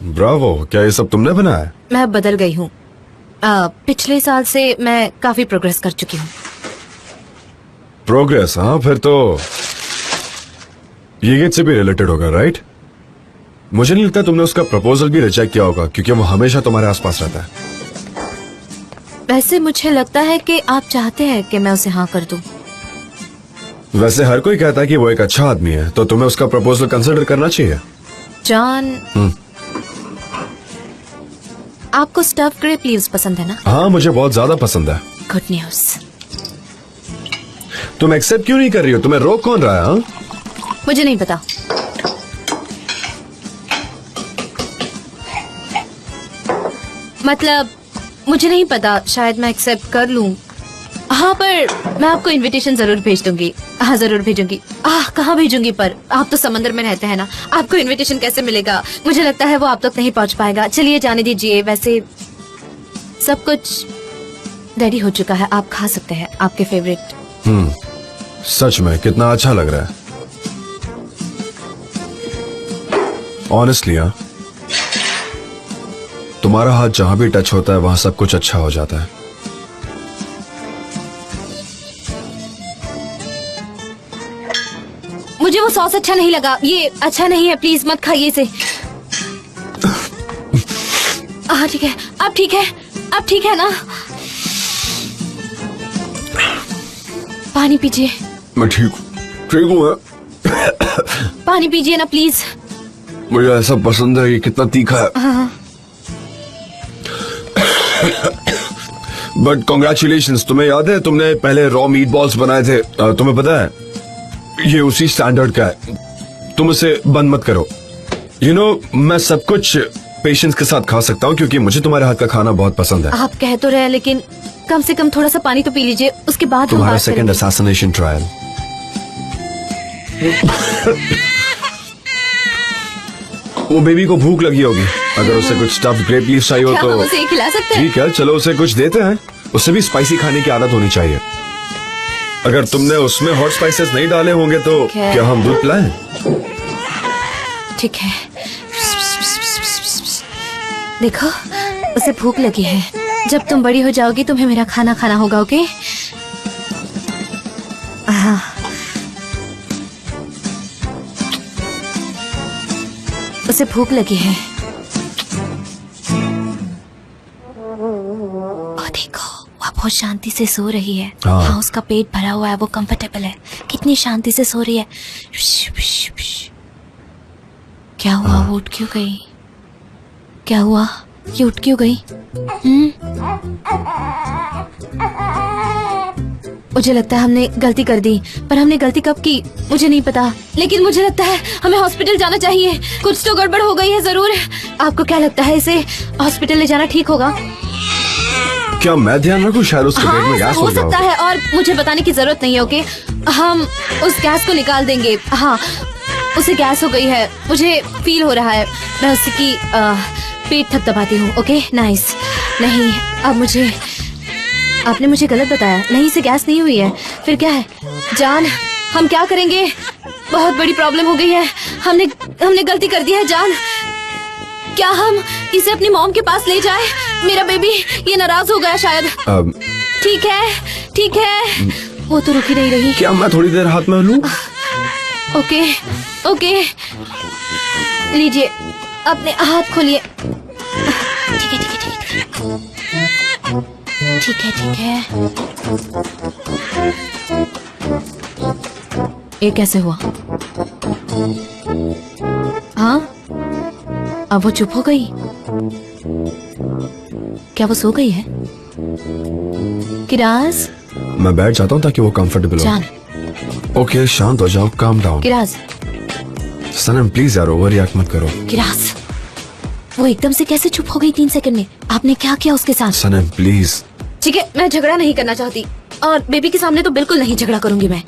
Bravo, क्या ये सब तुमने बनाया? मैं बदल गई हूँ। पिछले साल से मैं काफी प्रोग्रेस कर चुकी हूँ। प्रोग्रेस? हाँ, फिर तो ये गीत से भी रिलेटेड होगा, राइट? मुझे नहीं लगता तुमने उसका प्रपोजल भी रिजेक्ट किया होगा, क्योंकि वो हमेशा तुम्हारे आसपास रहता है। वैसे मुझे लगता है कि आप चाहते हैं कि मैं उसे हाँ कर दूं। वैसे हर कोई कहता है कि वो एक अच्छा आदमी है, तो तुम्हें उसका प्रपोजल कंसिडर करना चाहिए। जॉन, आपको स्टफ ग्रेप लीव्स पसंद है ना? हाँ, मुझे बहुत ज्यादा पसंद है। Good news. तुम एक्सेप्ट क्यों नहीं कर रही हो? तुम्हें रोक कौन रहा है? हाँ? मुझे नहीं पता। मतलब मुझे नहीं पता, शायद मैं एक्सेप्ट कर लूं। हाँ, पर मैं आपको इनविटेशन जरूर भेज दूंगी। हाँ, जरूर भेजूंगी। कहाँ भेजूंगी? पर आप तो समंदर में रहते हैं ना, आपको इनविटेशन कैसे मिलेगा? मुझे लगता है वो आप तक नहीं पहुंच पाएगा। चलिए जाने दीजिए। वैसे सब कुछ रेडी हो चुका है, आप खा सकते हैं आपके फेवरेट। सच में कितना अच्छा लग रहा है। ऑनेस्टली, हाँ, तुम्हारा हाथ जहां भी टच होता है वहां सब कुछ अच्छा हो जाता है। मुझे वो सॉस अच्छा नहीं लगा। ये अच्छा नहीं है, प्लीज मत खाइए इसे। हाँ ठीक है, अब ठीक है, अब ठीक है ना? पानी पीजिए। मैं ठीक हूँ। पानी पीजिए ना प्लीज। मुझे ऐसा पसंद है। ये कितना तीखा है। हाँ। बट कॉन्ग्रेचुलेशंस, तुम्हें याद है तुमने पहले रॉ मीट बॉल्स बनाए थे? तुम्हें पता है ये उसी स्टैंडर्ड का है। तुम उसे बंद मत करो। मैं सब कुछ पेशेंस के साथ खा सकता हूँ क्योंकि मुझे तुम्हारे हाथ का खाना बहुत पसंद है। आप कह तो रहे, लेकिन कम से कम थोड़ा सा पानी तो पी लीजिए, उसके बाद तुम्हारा सेकंड असैसिनेशन ट्रायल। वो बेबी को भूख लगी होगी, अगर उसे कुछ स्टफ्ड ग्रेप लीव्स चाहिए हो क्या तो हम उसे खिला सकते हैं? ठीक है, चलो उसे कुछ देते हैं। उसे भी स्पाइसी खाने की आदत होनी चाहिए। अगर तुमने उसमें हॉट स्पाइसेस नहीं डाले होंगे तो क्या हम दूध पिलाएं? ठीक है। देखो, उसे भूख लगी है। जब तुम बड़ी हो जाओगी तुम्हें मेरा खाना खाना होगा, ओके? हाँ। उसे भूख लगी है। और देखो, वो बहुत शांति से सो रही है। हाँ, उसका पेट भरा हुआ है, वो कंफर्टेबल है। कितनी शांति से सो रही है। क्या हुआ? वो उठ क्यों गई? क्या हुआ? ये उठ क्यों गई? मुझे लगता है हमने गलती कर दी, पर हमने गलती कब की मुझे नहीं पता, लेकिन मुझे लगता है हमें हॉस्पिटल जाना चाहिए। कुछ तो गड़बड़ हो गई है जरूर। आपको क्या लगता है, इसे हॉस्पिटल ले जाना ठीक होगा? क्या मैं ध्यान रखूं? शायद उसके पेट में गैस हो सकता है, और मुझे बताने की जरूरत नहीं है, ओके? हम उस गैस को निकाल देंगे। हाँ, उसे गैस हो गई है, मुझे फील हो रहा है। मैं उसकी पेट थपथपाती हूँ, ओके? नाइस। नहीं, अब आपने मुझे गलत बताया। नहीं, इसे गैस नहीं हुई है। फिर क्या है? जान, हम क्या करेंगे? बहुत बड़ी प्रॉब्लम हो गई है। हमने गलती कर दी है जान। क्या हम इसे अपनी मॉम के पास ले जाए? मेरा बेबी ये नाराज हो गया शायद। ठीक है। वो तो रुक ही नहीं रही। क्या मैं थोड़ी देर हाथ में लूं? ओके, लीजिए, अपने हाथ खोलिए। ठीक है। ये कैसे हुआ? हाँ, अब वो चुप हो गई। क्या वो सो गई है? किराज, मैं बैठ जाता हूँ ताकि वो कंफर्टेबल हो। जान। ओके, शांत हो जाओ, काम डाउन। किराज, सनम प्लीज यार, ओवर रिएक्ट मत करो। किराज, वो एकदम से कैसे चुप हो गई 3 सेकंड में? आपने क्या किया उसके साथ? सनम प्लीज। ठीक है, मैं झगड़ा नहीं करना चाहती, और बेबी के सामने तो बिल्कुल नहीं झगड़ा करूंगी मैं।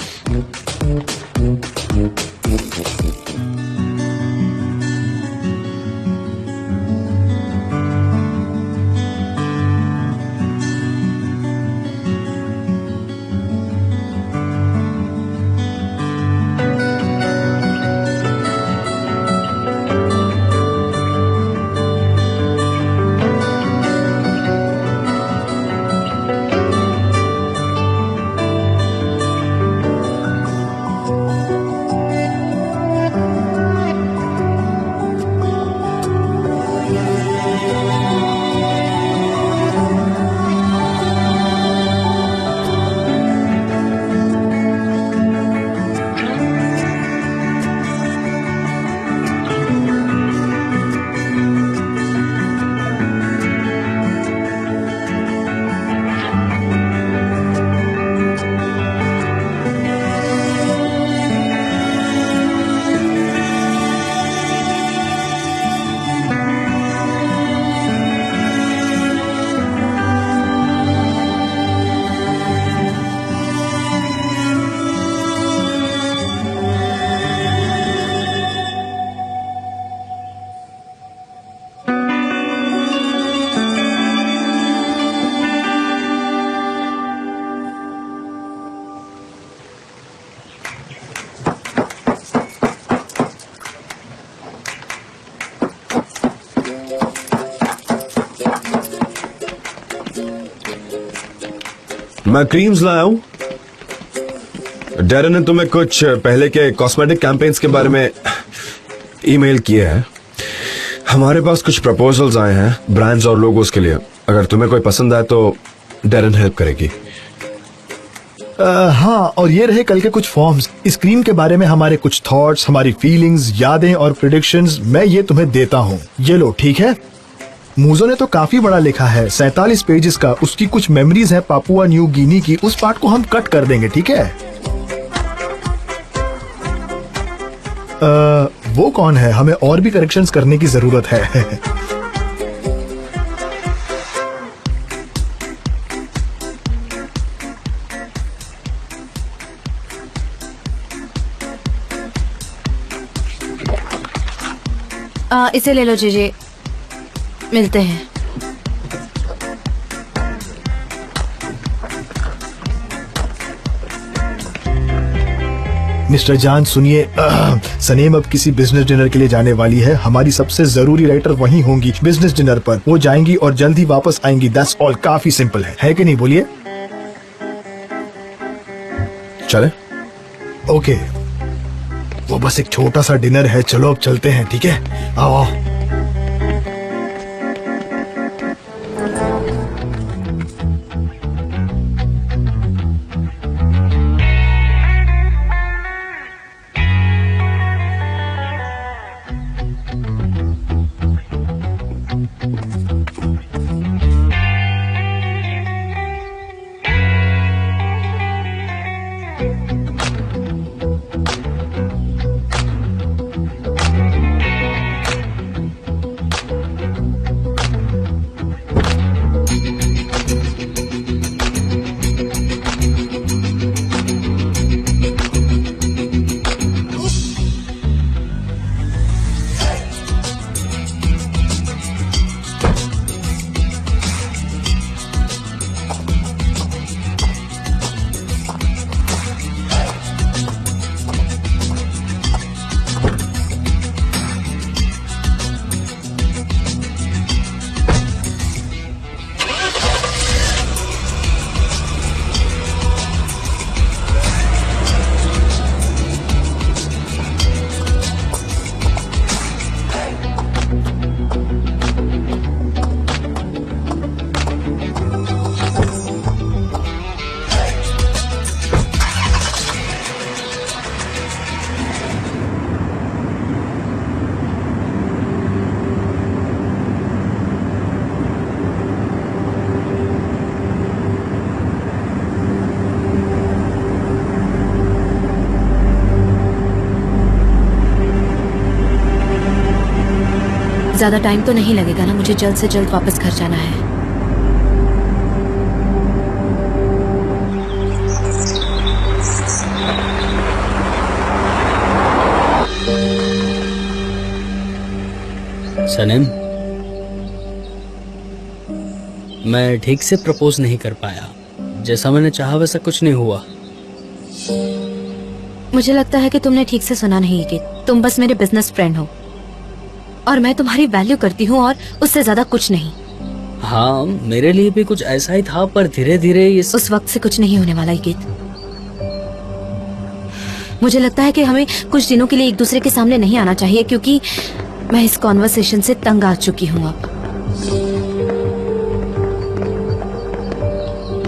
मैं क्रीम्स लाया हूँ। डैरन ने तुम्हें कुछ पहले के कॉस्मेटिक कैंपेन्स के बारे में ईमेल किया है। हमारे पास कुछ प्रपोजल्स आए हैं ब्रांड्स और लोगोस के लिए। अगर तुम्हें कोई पसंद आए तो डैरन हेल्प करेगी। हाँ, और ये रहे कल के कुछ फॉर्म्स। इस क्रीम के बारे में हमारे कुछ थॉट्स, हमारी फीलिंग्स, यादें और प्रेडिक्शंस मैं ये तुम्हें देता हूँ। ये लो, ठीक है। मूजो ने तो काफी बड़ा लिखा है, 47 पेजेस का। उसकी कुछ मेमोरीज है पापुआ न्यू गिनी की, उस पार्ट को हम कट कर देंगे, ठीक है। वो कौन है? हमें और भी करेक्शंस करने की जरूरत है। इसे ले लो जीजे, मिलते हैं। मिस्टर जान सुनिए, सनेम अब किसी बिजनेस डिनर के लिए जाने वाली है। हमारी सबसे जरूरी राइटर वहीं होंगी बिजनेस डिनर पर। वो जाएंगी और जल्द ही वापस आएंगी। That's all. काफी सिंपल है कि नहीं? बोलिए। चले? ओके, वो बस एक छोटा सा डिनर है। चलो अब चलते हैं, ठीक है? आओ। ज्यादा टाइम तो नहीं लगेगा ना? मुझे जल्द से जल्द वापस घर जाना है। सनम, मैं ठीक से प्रपोज नहीं कर पाया। जैसा मैंने चाहा वैसा कुछ नहीं हुआ। मुझे लगता है कि तुमने ठीक से सुना नहीं कि तुम बस मेरे बिजनेस फ्रेंड हो और मैं तुम्हारी वैल्यू करती हूँ और उससे ज्यादा कुछ नहीं। हाँ, मेरे लिए भी कुछ ऐसा ही था, पर धीरे धीरे ये उस वक्त से कुछ नहीं होने वाला ये गीत। मुझे लगता है कि हमें कुछ दिनों के लिए एक दूसरे के सामने नहीं आना चाहिए, क्योंकि मैं इस कॉन्वर्सेशन से तंग आ चुकी हूँ अब।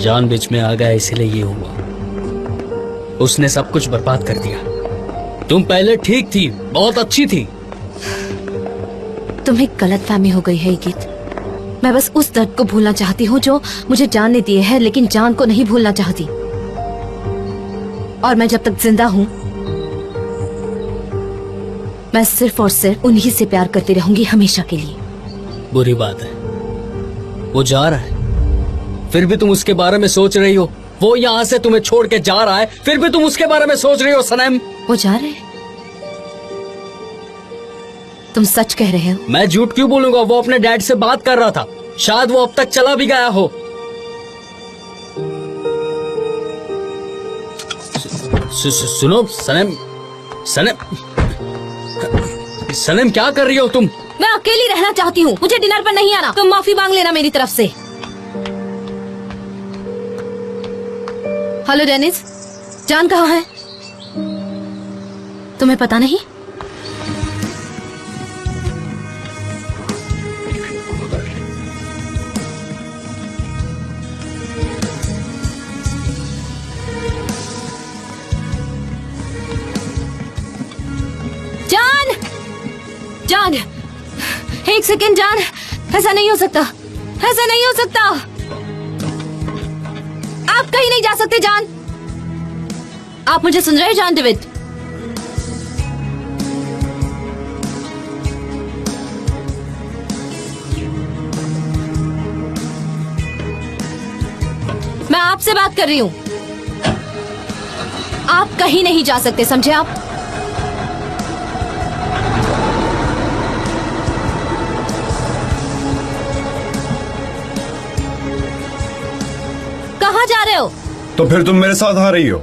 जान बीच में आ गया, इसीलिए ये हुआ। उसने सब कुछ बर्बाद कर दिया। तुम पहले ठीक थी, बहुत अच्छी थी। तुम्हें गलतफहमी हो गई है गीत। मैं बस उस दर्द को भूलना चाहती हूँ जो मुझे जान ने दिए है, लेकिन जान को नहीं भूलना चाहती। और मैं जब तक जिंदा हूँ मैं सिर्फ और सिर्फ उन्हीं से प्यार करती रहूंगी हमेशा के लिए। बुरी बात है, वो जा रहा है, फिर भी तुम उसके बारे में सोच रही हो। वो यहाँ से तुम्हें छोड़ के जा रहा है, फिर भी तुम उसके बारे में सोच रही हो। सनम, वो जा रहे हैं? तुम सच कह रहे हो? मैं झूठ क्यों बोलूंगा? वो अपने डैड से बात कर रहा था, शायद वो अब तक चला भी गया हो। सुनो सनम, सनम क्या कर रही हो तुम? मैं अकेली रहना चाहती हूँ, मुझे डिनर पर नहीं आना। तुम माफी मांग लेना मेरी तरफ से। हेलो डेनिस, जान कहाँ है? तुम्हें पता नहीं? जान, जान, एक सेकेंड जान, ऐसा नहीं हो सकता, ऐसा नहीं हो सकता। आप कहीं नहीं जा सकते जान। आप मुझे सुन रहे हैं जान डेविड? मैं आपसे बात कर रही हूं। आप कहीं नहीं जा सकते, समझे आप? कहाँ जा रहे हो? तो फिर तुम मेरे साथ आ रही हो?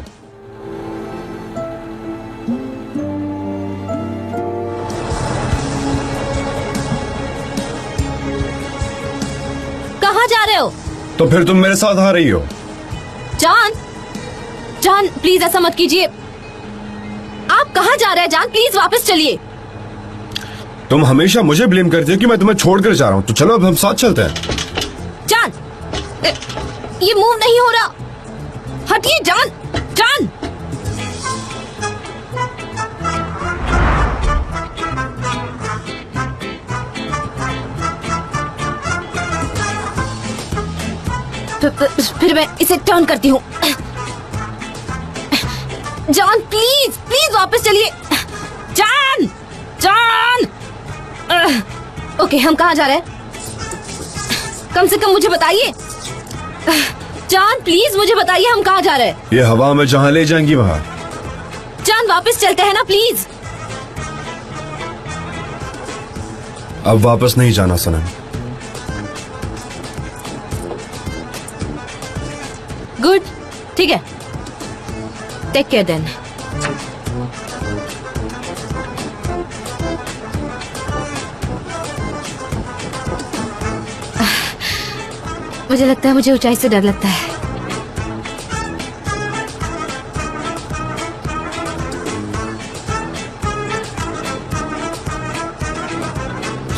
कहाँ जा रहे हो? तो फिर तुम मेरे साथ आ रही हो? जान, जान प्लीज ऐसा मत कीजिए। आप कहाँ जा रहे हैं जान? प्लीज वापस चलिए। तुम हमेशा मुझे ब्लेम करती हो कि मैं तुम्हें छोड़कर जा रहा हूँ, तो चलो अब हम साथ चलते हैं। जान, ये मूव नहीं हो रहा। हटिए जान, जान। फिर मैं इसे टर्न करती हूँ। जान प्लीज, प्लीज वापस चलिए। जान, जान। ओके, हम कहाँ जा रहे हैं? कम से कम मुझे बताइए। जान प्लीज मुझे बताइए, हम कहाँ जा रहे हैं? ये हवा में जहाँ ले जाएंगी वहाँ। जान वापस चलते हैं ना प्लीज। अब वापस नहीं जाना सनम। गुड, ठीक है। Take care then. मुझे लगता है मुझे ऊंचाई से डर लगता है।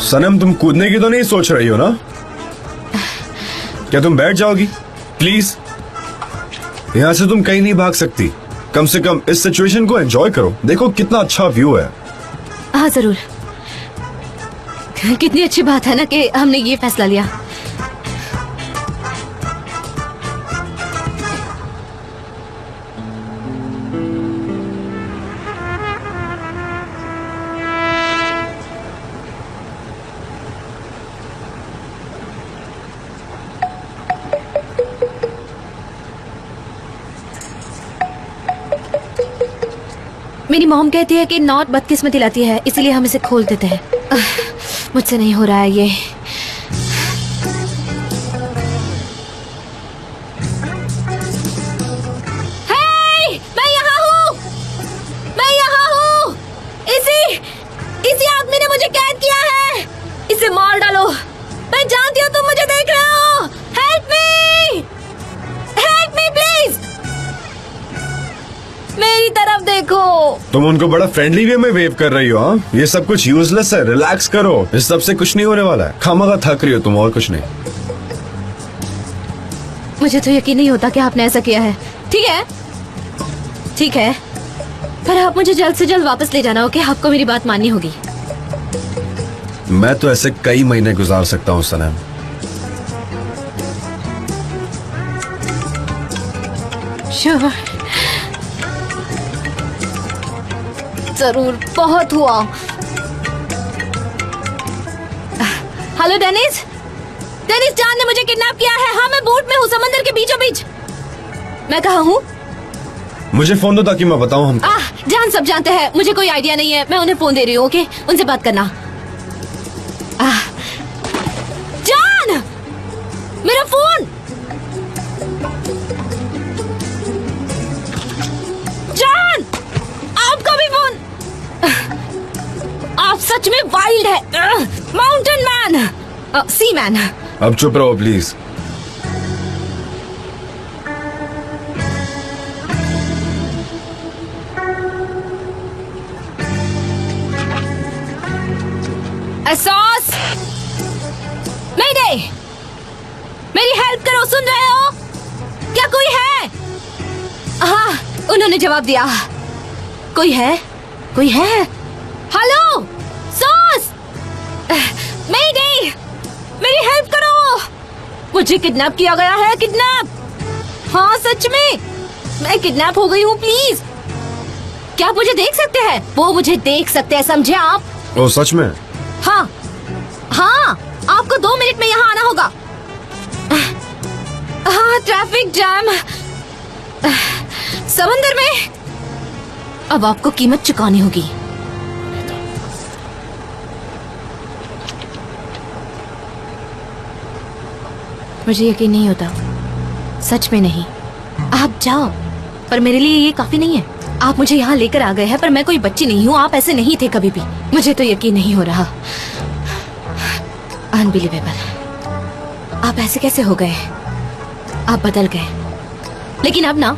सनम तुम कूदने की तो नहीं सोच रही हो ना? क्या तुम बैठ जाओगी प्लीज? यहाँ से तुम कहीं नहीं भाग सकती। कम से कम इस सिचुएशन को एंजॉय करो। देखो कितना अच्छा व्यू है। हाँ जरूर। कितनी अच्छी बात है ना कि हमने ये फैसला लिया। मेरी मॉम कहती है कि नॉट बदकिस्मती लाती है, इसीलिए हम इसे खोल देते हैं। मुझसे नहीं हो रहा है ये। हे, मैं यहाँ हूँ, मैं यहाँ हूँ। इसी आदमी ने मुझे कैद किया है। इसे मार डालो। मैं जानती हूँ तुम मुझे देख रहे हो। Help me, help me please. मेरी तरफ देखो। तुम उनको बड़ा फ्रेंडली वे में वेव कर रही हो। हाँ, ये सब कुछ यूजलेस है। रिलैक्स करो, इस सब से कुछ नहीं होने वाला है। खामखा थक रही हो तुम, और कुछ नहीं। मुझे तो यकीन नहीं होता कि आपने ऐसा किया है। ठीक है, ठीक है, पर आप मुझे जल्द से जल्द वापस ले जाना। ओके, आपको मेरी बात माननी होगी। मैं तो ऐसे कई महीने गुजार सकता हूँ सनम। श्योर, जरूर, बहुत हुआ। हेलो डेनिस, डेनिस जान ने मुझे किडनैप किया है। हाँ, मैं बोट में हूँ, समंदर के बीचों बीच। मैं कहाँ हूँ? मुझे फोन दो ताकि मैं बताऊँ हम। जान सब जानते हैं, मुझे कोई आइडिया नहीं है। मैं उन्हें फोन दे रही हूँ। ओके, उनसे बात करना। जान, मेरा फोन। जान, आपका भी फोन। आप सच में वाइल्ड है। माउंटेन मैन, सी मैन। अब चुप रहो प्लीज। एहसास, मेरे मेरी हेल्प करो, सुन रहे हो? क्या कोई है? हाँ, उन्होंने जवाब दिया। कोई है? कोई है? हेलो सॉस, मेरी हेल्प करो, मुझे किडनैप किया गया है। किडनैप? हाँ सच में, मैं किडनैप हो गई हूँ। प्लीज, क्या आप मुझे देख सकते हैं? वो मुझे देख सकते हैं, समझे आप? ओ सच में? हाँ हाँ, आपको 2 मिनट में यहाँ आना होगा। हाँ, ट्रैफिक जैम, समंदर में। अब आपको कीमत चुकानी होगी। मुझे यकीन नहीं होता, सच में नहीं। आप जाओ, पर मेरे लिए ये काफी नहीं है। आप मुझे यहाँ लेकर आ गए हैं, पर मैं कोई बच्ची नहीं हूँ। आप ऐसे नहीं थे कभी भी। मुझे तो यकीन नहीं हो रहा। अनबिलीवेबल, आप ऐसे कैसे हो गए? आप बदल गए। लेकिन अब ना,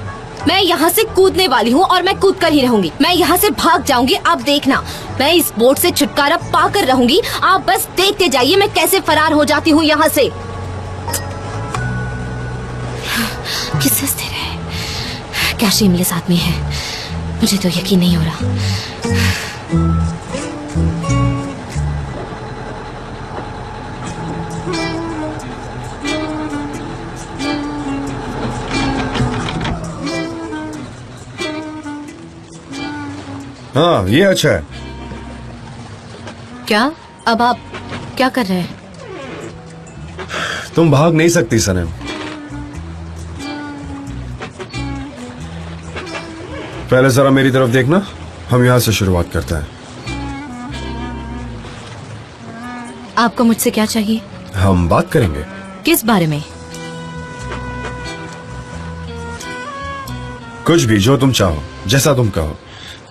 मैं यहाँ से कूदने वाली हूँ और मैं कूद कर ही रहूंगी। मैं यहाँ से भाग जाऊंगी, आप देखना। मैं इस बोट से छुटकारा पाकर रहूंगी। आप बस देखते जाइए मैं कैसे फरार हो जाती हूँ यहाँ से। किससे स्थिर है? क्या शेमलेस आदमी है, मुझे तो यकीन नहीं हो रहा। हाँ, ये अच्छा है। क्या? अब आप क्या कर रहे हैं? तुम भाग नहीं सकती सनम। पहले जरा मेरी तरफ देखना। हम यहां से शुरुआत करते हैं। आपको मुझसे क्या चाहिए? हम बात करेंगे। किस बारे में? कुछ भी, जो तुम चाहो, जैसा तुम कहो।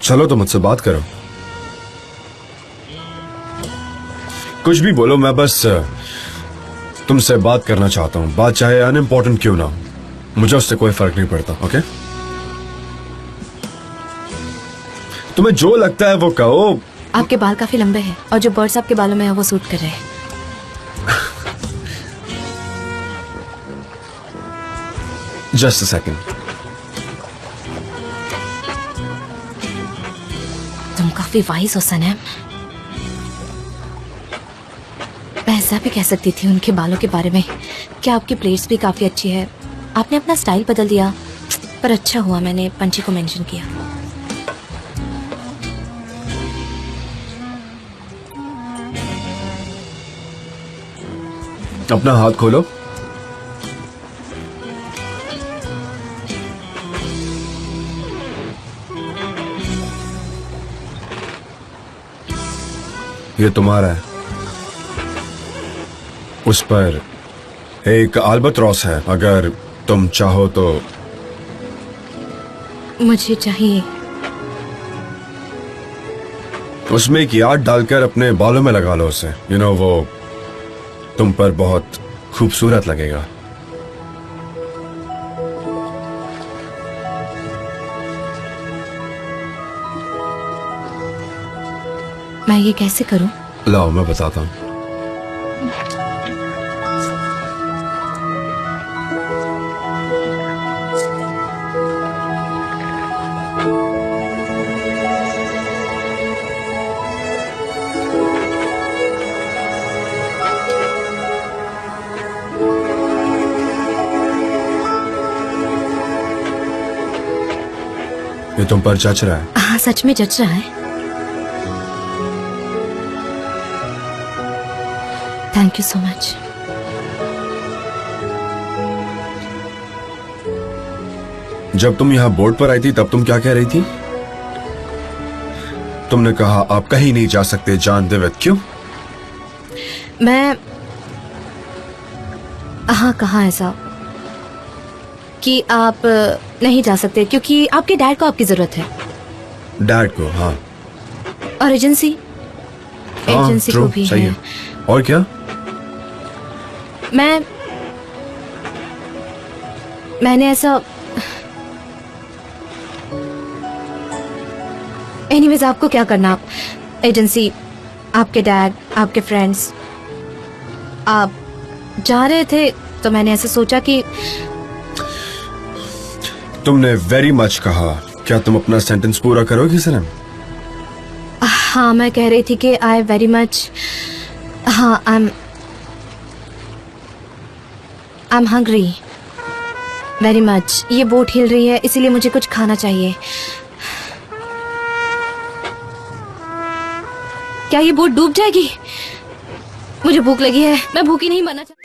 चलो तो मुझसे बात करो। कुछ भी बोलो, मैं बस तुमसे बात करना चाहता हूँ। बात चाहे अनइम्पोर्टेंट क्यों ना हो, मुझे उससे कोई फर्क नहीं पड़ता। ओके? तुम्हें जो लगता है वो कहो। आपके बाल काफी लंबे हैं और जो बर्ड्स आपके बालों में है वो सूट कर रहे हैं। Just a second. तुम काफी वाइज हो सनम। मैं ऐसा भी कह सकती थी उनके बालों के बारे में कि आपकी प्लेट्स भी काफी अच्छी है। आपने अपना स्टाइल बदल दिया, पर अच्छा हुआ मैंने पंची को मेंशन किया। अपना हाथ खोलो। ये तुम्हारा है। उस पर एक अल्बाट्रॉस है। अगर तुम चाहो तो। मुझे चाहिए। उसमें एक याद डालकर अपने बालों में लगा लो उसे। यू नो, वो तुम पर बहुत खूबसूरत लगेगा। मैं ये कैसे करूं? लाओ, मैं बताता हूं। ये तुम पर जच रहा है। हाँ, सच में जच रहा है। Thank you so much. जब तुम यहाँ बोर्ड पर आई थी तब तुम क्या कह रही थी? तुमने कहा आप कहीं नहीं जा सकते जान देवित। क्यों? मैं हाँ, कहा ऐसा कि आप नहीं जा सकते क्योंकि आपके डैड को आपकी जरूरत है। डैड को? हाँ। और एजेंसी हाँ, को true, भी सही है। और क्या? मैंने ऐसा। एनीवेज, आपको क्या करना? आप एजेंसी आपके डैड, आपके फ्रेंड्स, आप जा रहे थे तो मैंने ऐसे सोचा कि तुमने वेरी मच कहा। क्या तुम अपना सेंटेंस पूरा करोगी सनम? हाँ, मैं कह रही थी कि आई वेरी मच, हाँ, I am hungry very much. ये बोट हिल रही है इसीलिए मुझे कुछ खाना चाहिए। क्या ये बोट डूब जाएगी? मुझे भूख लगी है, मैं भूखी नहीं मरना चाहती।